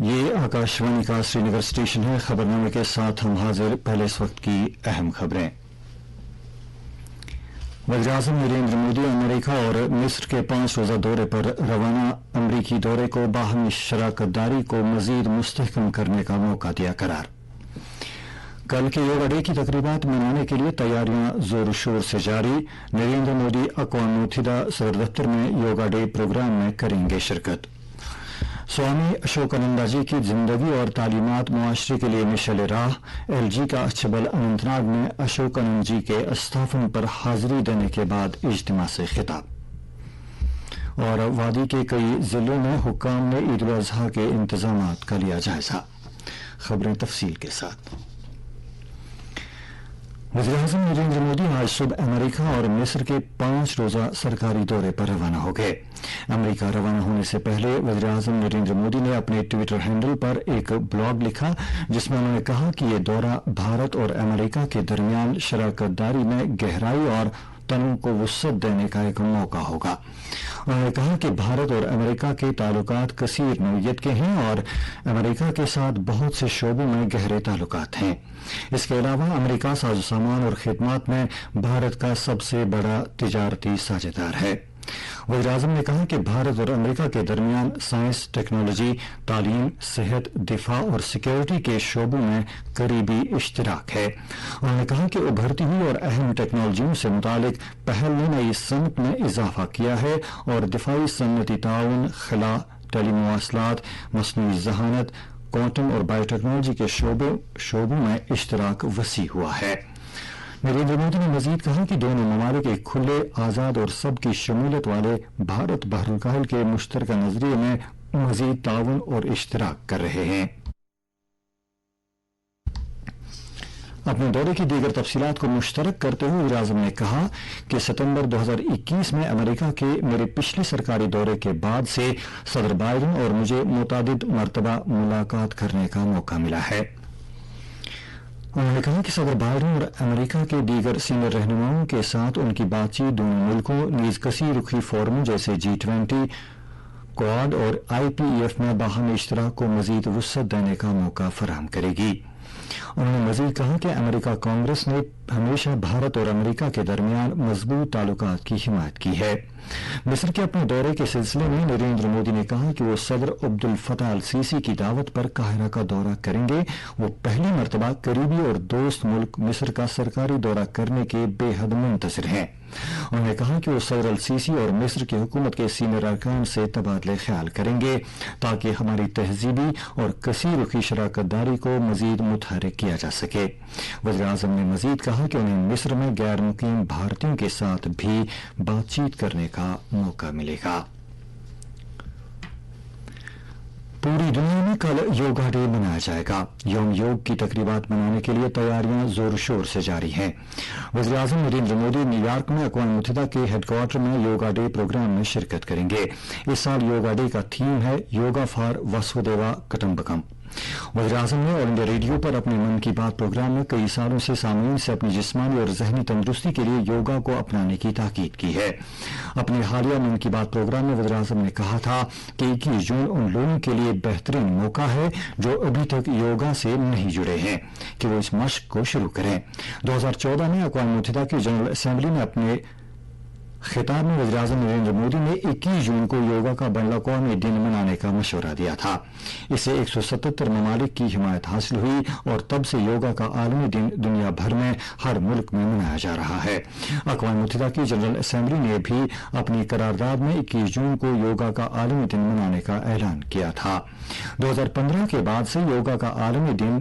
یہ آکاشوانی کا سری نگر اسٹیشن ہے۔ خبرنامے کے ساتھ ہم حاضر، پہلے اس وقت کی اہم خبریں۔ وزیراعظم نریندر مودی امریکہ اور مصر کے 5 روزہ دورے پر روانہ۔ امریکی دورے کو باہمی شراکت داری کو مزید مستحکم کرنے کا موقع دیا قرار۔ کل کے یوگا ڈے کی تقریبات منانے کے لیے تیاریاں زور و شور سے جاری۔ نریندر مودی اقوام متحدہ صدر دفتر میں یوگا ڈے پروگرام میں کریں گے شرکت۔ سوامی اشوکانندا جی کی زندگی اور تعلیمات معاشرے کے لیے مشعل راہ۔ ایل جی کا اچھبل اننت ناگ میں اشوکانند جی کے استعفن پر حاضری دینے کے بعد اجتماع سے خطاب۔ اور وادی کے کئی ضلعوں میں حکام نے عید الاضحیٰ کے انتظامات کا لیا جائزہ۔ خبریں تفصیل کے ساتھ۔ وزیراعظم نریندر مودی آج صبح امریکہ اور مصر کے 5 روزہ سرکاری دورے پر روانہ ہو گئے۔ امریکہ روانہ ہونے سے پہلے وزیراعظم نریندر مودی نے اپنے ٹویٹر ہینڈل پر ایک بلاگ لکھا جس میں انہوں نے کہا کہ یہ دورہ بھارت اور امریکہ کے درمیان شراکت داری میں گہرائی اور تنوع کو وسعت دینے کا ایک موقع ہوگا۔ انہوں نے کہا کہ بھارت اور امریکہ کے تعلقات کثیر نوعیت کے ہیں اور امریکہ کے ساتھ بہت سے شعبوں میں گہرے تعلقات ہیں۔ اس کے علاوہ امریکہ ساز و سامان اور خدمات میں بھارت کا سب سے بڑا تجارتی ساجھیدار ہے۔ وزیراعظم نے کہا کہ بھارت اور امریکہ کے درمیان سائنس، ٹیکنالوجی، تعلیم، صحت، دفاع اور سیکیورٹی کے شعبوں میں قریبی اشتراک ہے۔ انہوں نے کہا کہ ابھرتی ہوئی اور اہم ٹیکنالوجیوں سے متعلق پہل نے نئی سمت میں اضافہ کیا ہے اور دفاعی صنعتی تعاون، خلا، ٹیلی مواصلات، مصنوعی ذہانت، کوانٹم اور بایو ٹیکنالوجی کے شعبوں میں اشتراک وسیع ہوا ہے۔ نریندر مودی نے مزید کہا کہ دونوں ممالک ایک کھلے، آزاد اور سب کی شمولیت والے بھارت بحر الکاہل کے مشترکہ نظریے میں مزید تعاون اور اشتراک کر رہے ہیں۔ اپنے دورے کی دیگر تفصیلات کو مشترک کرتے ہوئے وزیراعظم نے کہا کہ ستمبر 2021 میں امریکہ کے میرے پچھلے سرکاری دورے کے بعد سے صدر بائیڈن اور مجھے متعدد مرتبہ ملاقات کرنے کا موقع ملا ہے۔ انہوں نے کہا کہ صدر بائیڈن اور امریکہ کے دیگر سینئر رہنماؤں کے ساتھ ان کی بات چیت دونوں ملکوں نیز کثیر رخی فورموں جیسے G20، کواد اور IPEF میں باہمی اشتراک کو مزید وسعت دینے کا موقع فراہم کرے گی۔ انہوں نے مزید کہا کہ امریکہ کانگریس نے ہمیشہ بھارت اور امریکہ کے درمیان مضبوط تعلقات کی حمایت کی ہے۔ مصر کے اپنے دورے کے سلسلے میں نریندر مودی نے کہا کہ وہ صدر عبد الفتاح السیسی کی دعوت پر قاہرہ کا دورہ کریں گے۔ وہ پہلی مرتبہ قریبی اور دوست ملک مصر کا سرکاری دورہ کرنے کے بے حد منتظر ہیں۔ انہوں نے کہا کہ وہ صدر السیسی اور مصر کی حکومت کے سینئر ارکان سے تبادلہ خیال کریں گے تاکہ ہماری تہذیبی اور کثیر رخی شراکت داری کو مزید متحرک کیا جا سکے۔ وزیراعظم نے مزید کہا کہ انہیں مصر میں غیر مقیم بھارتیوں کے ساتھ بھی بات چیت کرنے کا موقع ملے گا۔ پوری دنیا میں کل یوگا ڈے منایا جائے گا۔ یوم یوگ کی تقریبات منانے کے لیے تیاریاں زور و شور سے جاری ہیں۔ وزیراعظم نریندر مودی نیو یارک میں اقوام متحدہ کے ہیڈ کوارٹر میں یوگا ڈے پروگرام میں شرکت کریں گے۔ اس سال یوگا ڈے کا تھیم ہے یوگا فار وسودیوا کٹمبکم۔ وزیراعظم نے آل انڈیا ریڈیو پر اپنے من کی بات پروگرام میں کئی سالوں سے سامعین سے اپنی جسمانی اور ذہنی تندرستی کے لیے یوگا کو اپنانے کی تاکید کی ہے۔ اپنے حالیہ من کی بات پروگرام میں وزیراعظم نے کہا تھا کہ 21 جون ان لوگوں کے لیے بہترین موقع ہے جو ابھی تک یوگا سے نہیں جڑے ہیں کہ وہ اس مشق کو شروع کریں۔ 2014 میں اقوام متحدہ کی جنرل اسمبلی میں اپنے خطاب میں وزیراعظم نریندر مودی نے 21 جون کو یوگا کا بین الاقوامی دن منانے کا مشورہ دیا تھا۔ اسے 177 ممالک کی حمایت حاصل ہوئی اور تب سے یوگا کا عالمی دن دنیا بھر میں ہر ملک میں منایا جا رہا ہے۔ اقوام متحدہ کی جنرل اسمبلی نے بھی اپنی قرارداد میں 21 جون کو یوگا کا عالمی دن منانے کا اعلان کیا تھا۔ 2015 کے بعد سے یوگا کا عالمی دن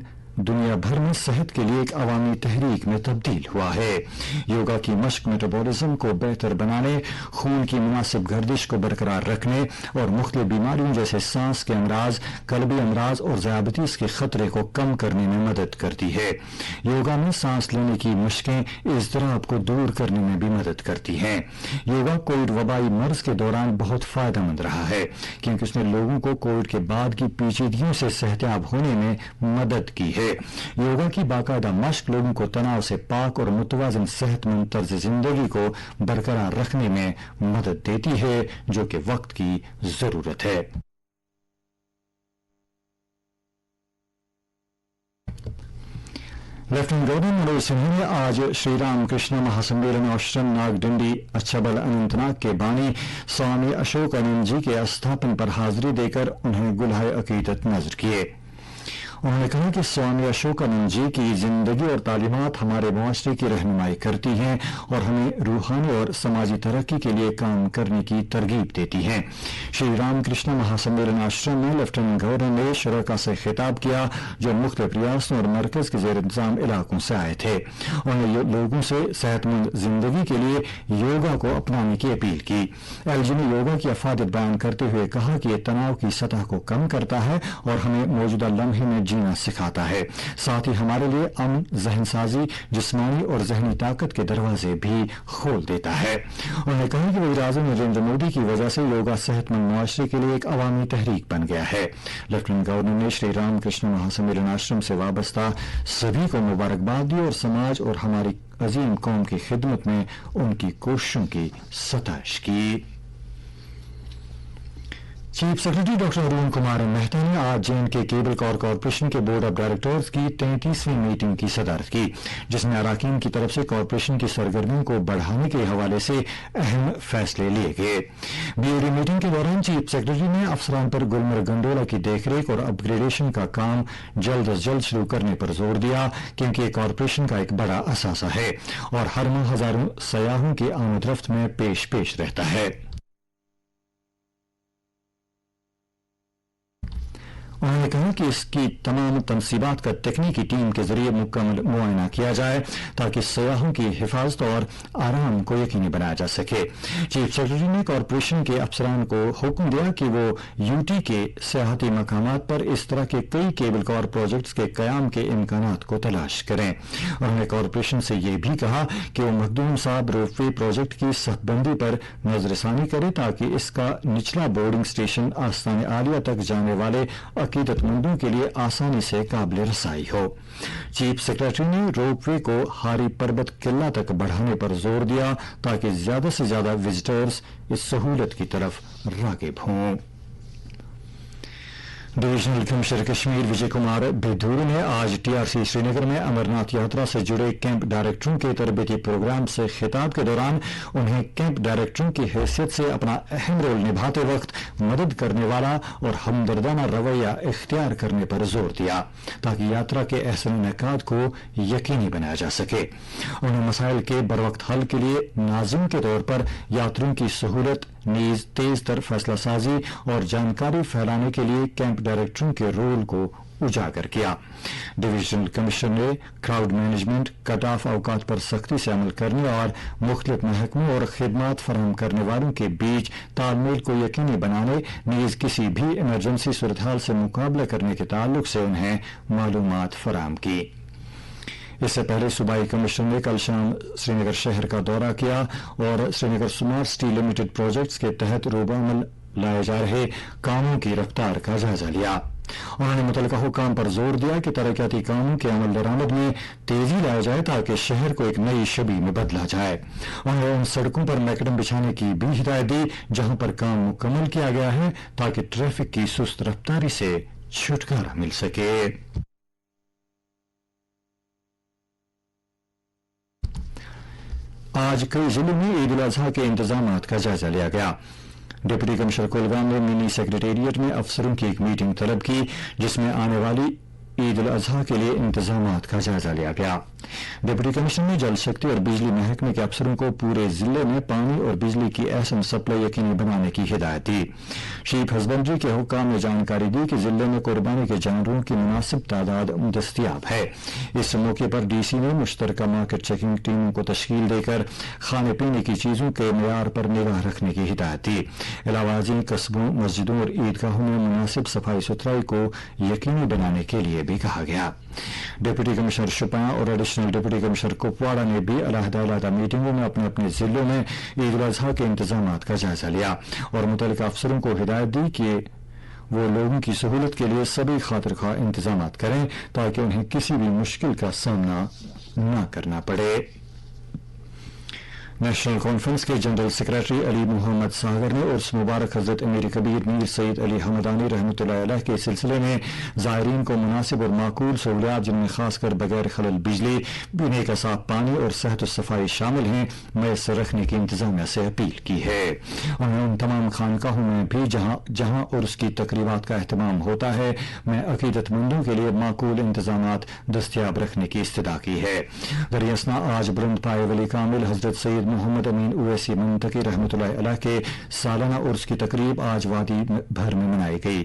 دنیا بھر میں صحت کے لیے ایک عوامی تحریک میں تبدیل ہوا ہے۔ یوگا کی مشق میٹابولزم کو بہتر بنانے، خون کی مناسب گردش کو برقرار رکھنے اور مختلف بیماریوں جیسے سانس کے امراض، قلبی امراض اور ذیابیطس کے خطرے کو کم کرنے میں مدد کرتی ہے۔ یوگا میں سانس لینے کی مشقیں اضطراب کو دور کرنے میں بھی مدد کرتی ہیں۔ یوگا کووڈ وبائی مرض کے دوران بہت فائدہ مند رہا ہے کیونکہ اس نے لوگوں کو کووڈ کے بعد کی پیچیدگیوں سے صحتیاب ہونے میں مدد کی ہے۔ یوگا کی باقاعدہ مشق لوگوں کو تناؤ سے پاک اور متوازن صحت مند طرز زندگی کو برقرار رکھنے میں مدد دیتی ہے جو کہ وقت کی ضرورت ہے۔ लेफ्टिनेंट गवर्नर मनोज सिन्हा ने आज श्री राम कृष्ण महासम्मेलन आश्रम नागडिंडी अछबल अनंतनाग के बानी स्वामी अशोक आनंद जी के स्थापन पर हाजिरी देकर उन्हें गुलहाए अकीदत नजर किए। उन्होंने कहा कि स्वामी अशोकानंद जी की जिंदगी और तालीमात हमारे मुआशरे की रहनुमाई करती हैं और हमें रूहानी और समाजी तरक्की के लिए काम करने की तरगीब देती हैं। श्री रामकृष्ण महासम्मेलन आश्रम में लेफ्टिनेंट गवर्नर ने शरका से खिताब किया जो मुख्तलिफ रियासतों और मरकज के जेर इंतजाम इलाकों से आए थे। उन्होंने लोगों से सेहतमंद जिंदगी के लिए योगा को अपनाने की अपील की। एलजी ने योगा की अफादत बयान करते हुए कहा कि यह तनाव की सतह को कम करता है और हमें मौजूदा लम्हे में जीना सिखाता है, साथ ही हमारे लिए अमन, जहनसाजी, जिस्मानी और जहनी ताकत के दरवाजे भी खोल देता है। उन्होंने कहा कि वज़ीर-ए-आज़म नरेंद्र मोदी की वजह से योगा सेहतमंद मुआशरे के लिए एक अवामी तहरीक बन गया है। लेफ्टिनेंट गवर्नर ने श्री रामकृष्ण महासम्मेलन आश्रम से वाबस्ता सभी को मुबारकबाद दी और समाज और हमारी अजीम कौम की खिदमत में उनकी कोशिशों की सताइश की। Chief secretary doctor Arun Kumar Mehta ने आज जे&के केबल कॉर कॉरपोरेशन के बोर्ड ऑफ डायरेक्टर्स की 33वीं मीटिंग की सदारत की, जिसमें अराकीन की तरफ से कॉरपोरेशन की सरगर्मियों को बढ़ाने के हवाले से अहम फैसले लिए गए। बीओडी मीटिंग के दौरान चीफ सेक्रेटरी ने अफसरान पर गुलमर्ग गंडोला की देखरेख और अपग्रेडेशन का काम जल्द अज जल्द शुरू करने पर जोर दिया, क्योंकि ये कॉरपोरेशन का एक बड़ा असासा है और हर माह हजारों सयाहों की आमदरफ्त में पेश रहता है। उन्होंने कहा कि इसकी तमाम तनसीबात का तकनीकी टीम के जरिए मुकम्मल मुआयना किया जाए ताकि सयाहों की हिफाजत और आराम को यकीनी बनाया जा सके। चीफ सेक्रेटरी ने कॉरपोरेशन के अफसरान को हुक्म दिया कि वो यूटी के सियाहती मकामात पर इस तरह के कई केबल कॉर प्रोजेक्ट्स के कयाम के इम्कानात को तलाश करें। उन्होंने कॉरपोरेशन से यह भी कहा कि वो मखदूम साहब रोपवे प्रोजेक्ट की सख्तबंदी पर नजरसानी करे ताकि इसका निचला बोर्डिंग स्टेशन आस्तान आलिया तक जाने वाले अकीदतमंदों के लिए आसानी से काबिल रसाई हो। चीफ सेक्रेटरी ने रोपवे को हारी पर्बत किला तक बढ़ाने पर जोर दिया ताकि ज्यादा से ज्यादा विजिटर्स इस सहूलत की तरफ राग़िब हों। डिविजनल कमिश्नर कश्मीर विजय कुमार बिधूरी ने आज टीआरसी श्रीनगर में अमरनाथ यात्रा से जुड़े कैंप डायरेक्टरों के तरबियती प्रोग्राम से खिताब के दौरान उन्हें कैंप डायरेक्टरों की हैसियत से अपना अहम रोल निभाते वक्त मदद करने वाला और हमदर्दाना रवैया इख्तियार करने पर जोर दिया ताकि यात्रा के अहसन इनेकाद को यकीनी बनाया जा सके। उन्हें मसाइल के बरवक्त हल के लिए नाज़िम के तौर पर यात्रियों की सहूलत, नीज तेज तर फैसला साजी और जानकारी फैलाने के लिए कैंप डायरेक्टरों के रोल को उजागर किया। डिविजनल कमिश्नर ने क्राउड मैनेजमेंट, कट ऑफ अवकात पर सख्ती से अमल करने और मुख्तलिफ महकमों और खिदमात फराहम करने वालों के बीच तालमेल को यकीनी बनाने, नीज किसी भी इमरजेंसी सूरत हाल से मुकाबला करने के ताल्लुक से उन्हें मालूमात फराहम की। इससे पहले सूबाई कमिश्नर ने कल शाम श्रीनगर शहर का दौरा किया और Srinagar smart city limited projects के तहत रोबामल लाए जा रहे कामों की रफ्तार का जायजा लिया। उन्होंने मुतल्लिका हुकाम पर जोर दिया कि तरक्याती कामों के अमल दरामद में तेजी लाई जाए ताकि शहर को एक नई छवि में बदला जाए। उन्होंने उन सड़कों पर मैकडम बिछाने की भी हिदायत दी जहां पर काम मुकम्मल किया गया है ताकि ट्रैफिक की सुस्त रफ्तारी से छुटकारा मिल सके। आज कई जिलों में ईद उल अजहा के इंतजामात का जायजा लिया गया। डिप्टी कमिश्नर कुलगाम ने मिनी सेक्रेटेरिएट में अफसरों की एक मीटिंग तलब की जिसमें आने वाली ईद उल अजहा के लिए इंतजामात का जायजा लिया गया। डिप्टी कमिश्नर ने जल शक्ति और बिजली महकमे के अफसरों को पूरे जिले में पानी और बिजली की अहसन सप्लाई यकीनी बनाने की हिदायत दी। शीप हस्बेंड्री के हुक्काम ने जानकारी दी कि जिले में कुर्बानी के जानवरों की मुनासिब तादाद दस्तियाब है। इस मौके पर डीसी ने मुश्तरका मार्केट चेकिंग टीमों को तश्कील देकर खाने पीने की चीजों के मेयार पर निगाह रखने की हिदायत दी। इलाहाबादी कस्बों, मस्जिदों और ईदगाहों में मुनासिब सफाई सुथराई को यकीनी बनाने के लिए भी कहा गया। डिप्टी कमिश्नर शुपाया और एडिशनल डिप्टी कमिश्नर कुपवाड़ा ने भी अलहदा मीटिंगों में अपने अपने जिलों में ईद उल अजहा के इंतजामात का जायजा लिया और मुतल्लिका अफसरों को हिदायत दी कि वो लोगों की सहूलत के लिए सभी खातिर-ख्वाह इंतजामात करें ताकि उन्हें किसी भी मुश्किल का सामना न करना पड़े। नेशनल कॉन्फ्रेंस के जनरल सेक्रेटरी अली मोहम्मद सागर ने उर्स मुबारक हजरत अमीर कबीर मीर सईद अली हमदानी रहमतुल्लाह अलैह के सिलसिले में ज़ायरीन को मुनासिब और माकूल सहूलियात जिनमें खासकर बगैर खलल बिजली, पीने का साफ पानी और सेहत सफाई शामिल हैं, मैसर रखने की इंतजामिया से अपील की है। उन्होंने उन तमाम खानकाहों में भी जहां उर्स की तकरीबात का अहतमाम होता है में अकीदतमंदों के लिए माकूल इंतजामात दस्तियाब रखने की इस्तदा की है। दरियासना आज बुलंद पाए वली कामिल हजरत सईद मोहम्मद अमीन उवैसी मुंतकी रहमतुल्लाह अलैह के सालाना उर्स की तकरीब आज वादी भर में मनाई गई।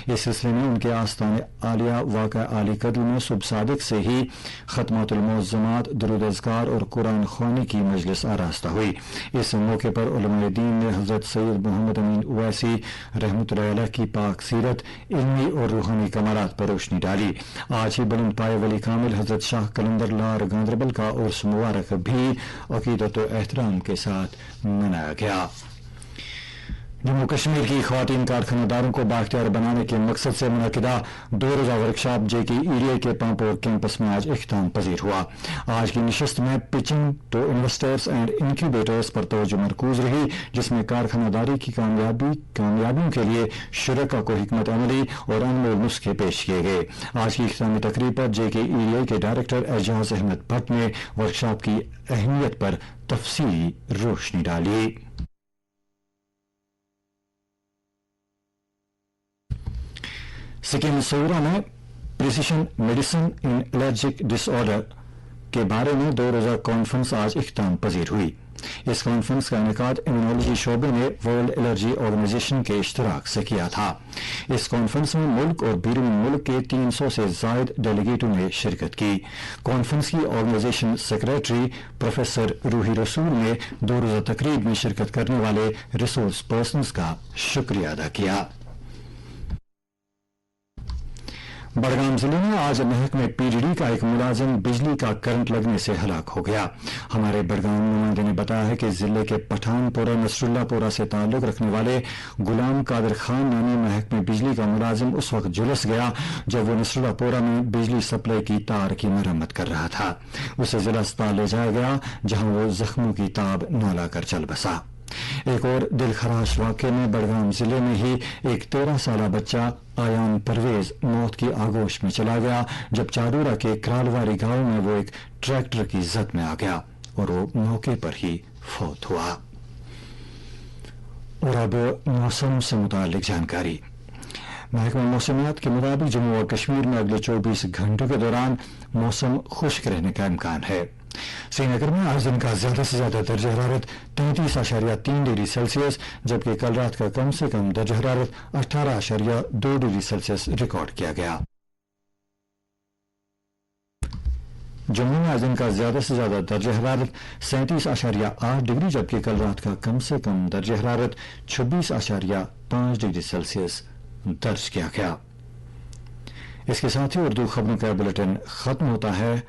इस सिलसिले में उनके आस्तान आलिया वाक़ा आली कद्र में सुबह सादिक से ही खत्मातुल मौज़्ज़मात, दुरूद अज़कार और कुरान ख़वानी की मजलिस आरास्ता हुई। इस मौके पर उलमाए दीन ने हजरत सईद मोहम्मद अमीन उवैसी रहमतुल्लाह अलैह की पाक सीरत, इल्मी और रूहानी कमालात पर रोशनी डाली। आज ही बुलंद पाए वली कामिल हजरत शाह कलंदर लार गांदरबल का उर्स मुबारक भी अकीदत और एहतराम के साथ मनाया गया। जम्मू कश्मीर की ख्वातीन कारखानेदारों को बाख्तियार बनाने के मकसद से मुनकिदा 2 रोजा वर्कशॉप JKEDA के पांपोर कैंपस में आज इख्तिताम पजीर हुआ। आज की नशिस्त में pitching to investors and incubators पर तवज्जो मरकूज रही, जिसमें कारखानेदारी की कामयाबियों के लिए शुरका को हिकमत अमली और अनमोल नुस्खे पेश किए गए। आज की इख्तितामी तकरीब पर JKEDA के डायरेक्टर एजाज अहमद भट्ट ने वर्कशॉप की अहमियत पर तफसीली रोशनी डाली। सिक्किम सौरा में precision medicine in allergic disorder के बारे में 2 रोजा कॉन्फ्रेंस आज इख्तिताम पजीर हुई। इस कॉन्फ्रेंस का इनेकाद इम्यूनोलॉजी शोबे ने वर्ल्ड एलर्जी ऑर्गेनाइजेशन के इश्तराक से किया था। इस कॉन्फ्रेंस में मुल्क और बैरून मुल्क के 300 से जायद डेलीगेटों ने शिरकत की। कॉन्फ्रेंस की ऑर्गेनाइजेशन सेक्रेटरी प्रोफेसर रूही रसूल ने 2 रोजा तकरीब में शिरकत करने वाले रिसोर्स पर्सन्स का शुक्रिया अदा किया। बड़गाम जिले में आज महकमे PDD का एक मुलाजिम बिजली का करंट लगने से हलाक हो गया। हमारे बड़गाम नुमाइंदे ने बताया है कि जिले के पठानपुरा नसरुल्लापुरा से ताल्लुक रखने वाले गुलाम कादिर खान नामी महकमे बिजली का मुलाजिम उस वक्त झुलस गया जब वो नसरुल्लापुरा में बिजली सप्लाई की तार की मरम्मत कर रहा था। उसे जिला अस्पताल ले जाया गया, जहां वो जख्मों की ताब न लाकर चल बसा। एक और दिलखराश वाक़े में बड़गाम जिले में ही एक 13 साला बच्चा आयान परवेज मौत की आगोश में चला गया जब चारूरा के क्रालवारी गांव में वो एक ट्रैक्टर की जद में आ गया और वो मौके पर ही फौत हुआ। और अब मौसम से मुताल्लिक जानकारी। महकमा मौसमियात के मुताबिक जम्मू और कश्मीर में अगले 24 घंटों के दौरान मौसम खुश्क रहने का इम्कान है। श्रीनगर में आज दिन का ज्यादा से ज्यादा दर्जा हरारत 33.3 डिग्री सेल्सियस, जबकि कल रात का कम से कम दर्जा हरारत 18.2 डिग्री सेल्सियस रिकॉर्ड किया गया। जम्मू में आज दिन का ज्यादा से ज्यादा दर्जा हरारत 37.8 डिग्री, जबकि कल रात का कम से कम दर्जा हरारत 26.5 डिग्री सेल्सियस दर्ज किया गया। इसके साथ ही उर्दू खबरों का बुलेटिन खत्म होता है।